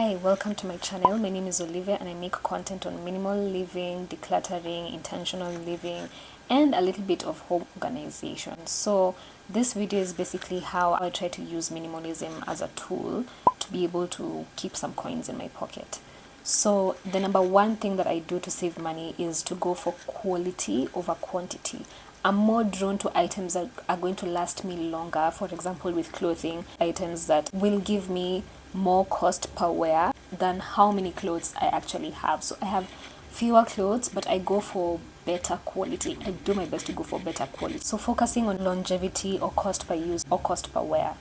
Hi, welcome to my channel. My name is Olivia and I make content on minimal living, decluttering, intentional living, and a little bit of home organization. So this video is basically how I try to use minimalism as a tool to be able to keep some coins in my pocket. So the number one thing that I do to save money is to go for quality over quantity. I'm more drawn to items that are going to last me longer. For example, with clothing, items that will give me more cost per wear than how many clothes I actually have. So I have fewer clothes, but I go for better quality. I do my best to go for better quality. So focusing on longevity or cost per use or cost per wear.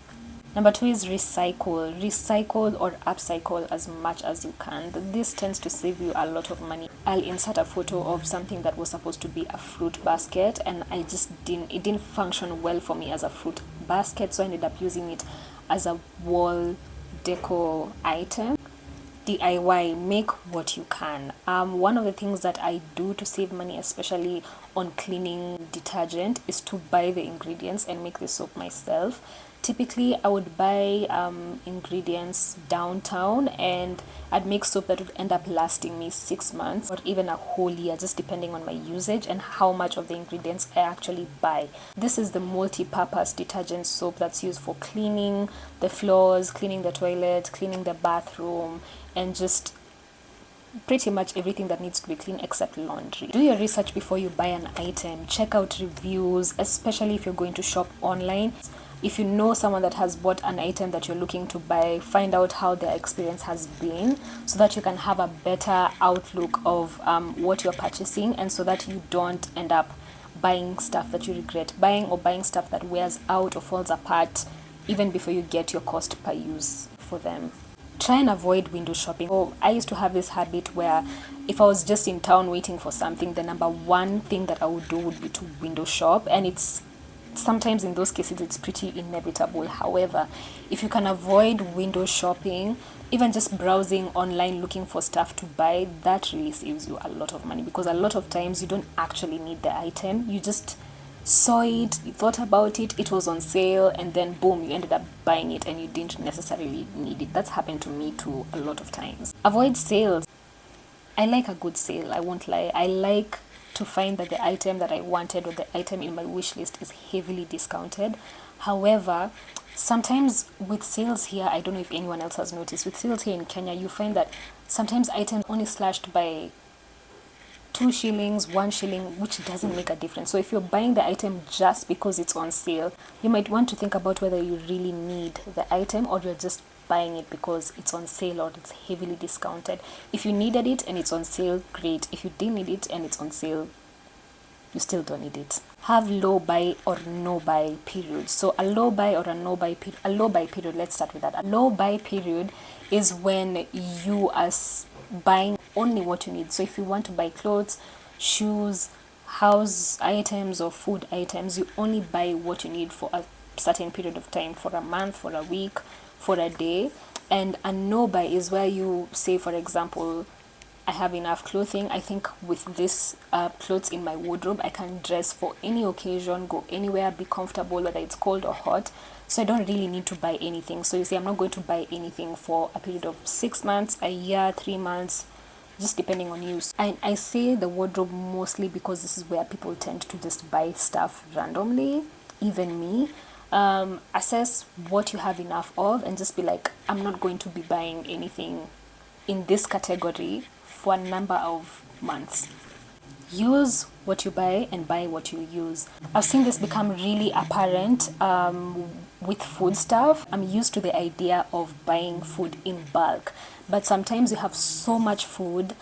Number two is recycle or upcycle as much as you can. This tends to save you a lot of money. I'll insert a photo of something that was supposed to be a fruit basket, and it didn't function well for me as a fruit basket, so I ended up using it as a wall deco item. DIY, make what you can. One of the things that I do to save money, especially on cleaning detergent, is to buy the ingredients and make the soap myself. Typically, I would buy ingredients downtown and I'd make soap that would end up lasting me 6 months or even a whole year, just depending on my usage and how much of the ingredients I actually buy. This is the multi-purpose detergent soap that's used for cleaning the floors, cleaning the toilet, cleaning the bathroom, and just pretty much everything that needs to be clean except laundry. Do your research before you buy an item. Check out reviews, especially if you're going to shop online. If you know someone that has bought an item that you're looking to buy, find out how their experience has been so that you can have a better outlook of what you're purchasing, and so that you don't end up buying stuff that you regret buying or buying stuff that wears out or falls apart even before you get your cost per use for them. Try and avoid window shopping. I used to have this habit where if I was just in town waiting for something, the number one thing that I would do would be to window shop, and it's sometimes in those cases it's pretty inevitable. However, if you can avoid window shopping, even just browsing online looking for stuff to buy, that really saves you a lot of money, because a lot of times you don't actually need the item. You just saw it, you thought about it, it was on sale, and then boom, you ended up buying it and you didn't necessarily need it. That's happened to me too a lot of times. Avoid sales. I like a good sale, I won't lie. I like to find that the item that I wanted or the item in my wish list is heavily discounted. However, sometimes with sales here, I don't know if anyone else has noticed, with sales here in Kenya, you find that sometimes items only slashed by 2 shillings, 1 shilling, which doesn't make a difference. So if you're buying the item just because it's on sale, you might want to think about whether you really need the item or you're just buying it because it's on sale or it's heavily discounted. If you needed it and it's on sale, great. If you didn't need it and it's on sale, you still don't need it. Have low buy or no buy periods. So a low buy or a no buy period, a low buy period, let's start with that. A low buy period is when you are buying only what you need. So if you want to buy clothes, shoes, house items or food items, you only buy what you need for a certain period of time, for a month, for a week, for a day. And a no buy is where you say, for example, I have enough clothing. I think with this clothes in my wardrobe, I can dress for any occasion, go anywhere, be comfortable, whether it's cold or hot. So I don't really need to buy anything. So you see, I'm not going to buy anything for a period of 6 months, a year, 3 months, just depending on use. I say the wardrobe mostly because this is where people tend to just buy stuff randomly, even me. Assess what you have enough of and just be like, I'm not going to be buying anything in this category for a number of months. Use what you buy and buy what you use. I've seen this become really apparent with food stuff. I'm used to the idea of buying food in bulk, but sometimes you have so much food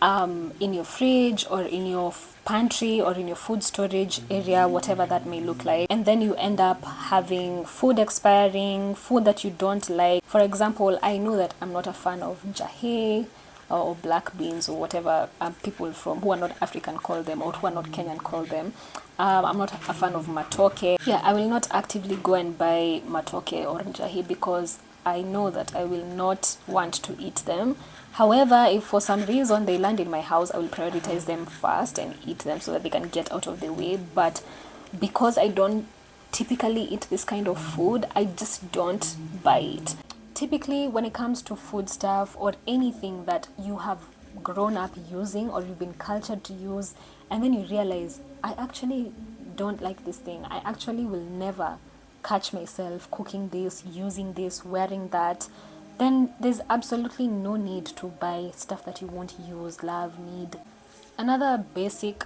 in your fridge or in your pantry or in your food storage area, whatever that may look like, and then you end up having food expiring, food that you don't like. For example, I know that I'm not a fan of jahe or black beans or whatever people from who are not African call them or who are not Kenyan call them. I'm not a fan of matoke. Yeah, I will not actively go and buy matoke or jahe because I know that I will not want to eat them. However, if for some reason they land in my house, I will prioritize them first and eat them so that they can get out of the way. But because I don't typically eat this kind of food, I just don't buy it. typically when it comes to food stuff or anything that you have grown up using or you've been cultured to use, and then you realize, I actually don't like this thing, I actually will never catch myself cooking this, using this, wearing that, then there's absolutely no need to buy stuff that you won't use, love, need. Another basic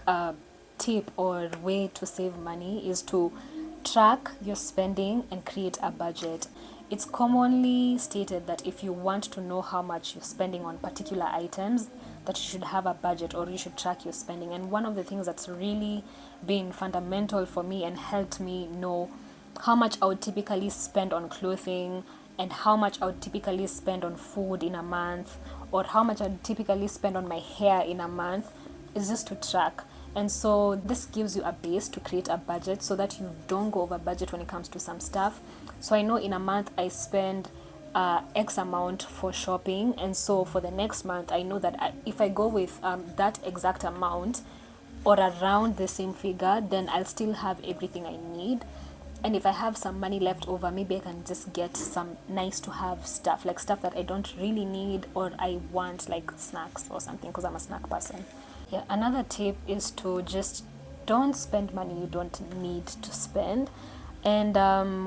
tip or way to save money is to track your spending and create a budget. It's commonly stated that if you want to know how much you're spending on particular items, that you should have a budget or you should track your spending. And one of the things that's really been fundamental for me and helped me know how much I would typically spend on clothing and how much I would typically spend on food in a month, or how much I would typically spend on my hair in a month, is just to track. And so this gives you a base to create a budget so that you don't go over budget when it comes to some stuff. So I know in a month I spend X amount for shopping, and so for the next month I know that if I go with that exact amount or around the same figure, then I'll still have everything I need. And if I have some money left over, maybe I can just get some nice to have stuff, like stuff that I don't really need or I want, like snacks or something, because I'm a snack person. Yeah, another tip is to just don't spend money you don't need to spend. And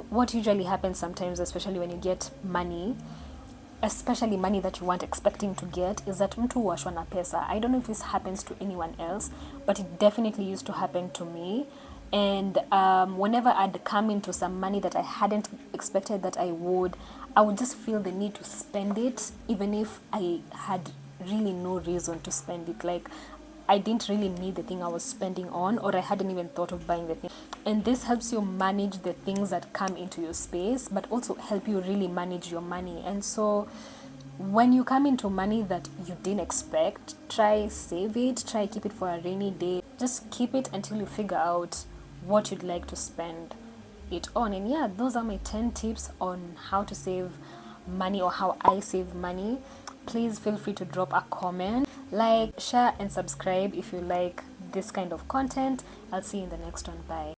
what usually happens sometimes, especially when you get money, especially money that you weren't expecting to get, is that mtu huwashwa na pesa. I don't know if this happens to anyone else, but it definitely used to happen to me. And whenever I'd come into some money that I hadn't expected that I would just feel the need to spend it, even if I had really no reason to spend it. Like, I didn't really need the thing I was spending on, or I hadn't even thought of buying the thing. And this helps you manage the things that come into your space, but also help you really manage your money. And so when you come into money that you didn't expect, try save it, try keep it for a rainy day. Just keep it until you figure out what you'd like to spend it on. And yeah, those are my 10 tips on how to save money, or how I save money. Please feel free to drop a comment, like, share and subscribe if you like this kind of content. I'll see you in the next one. Bye.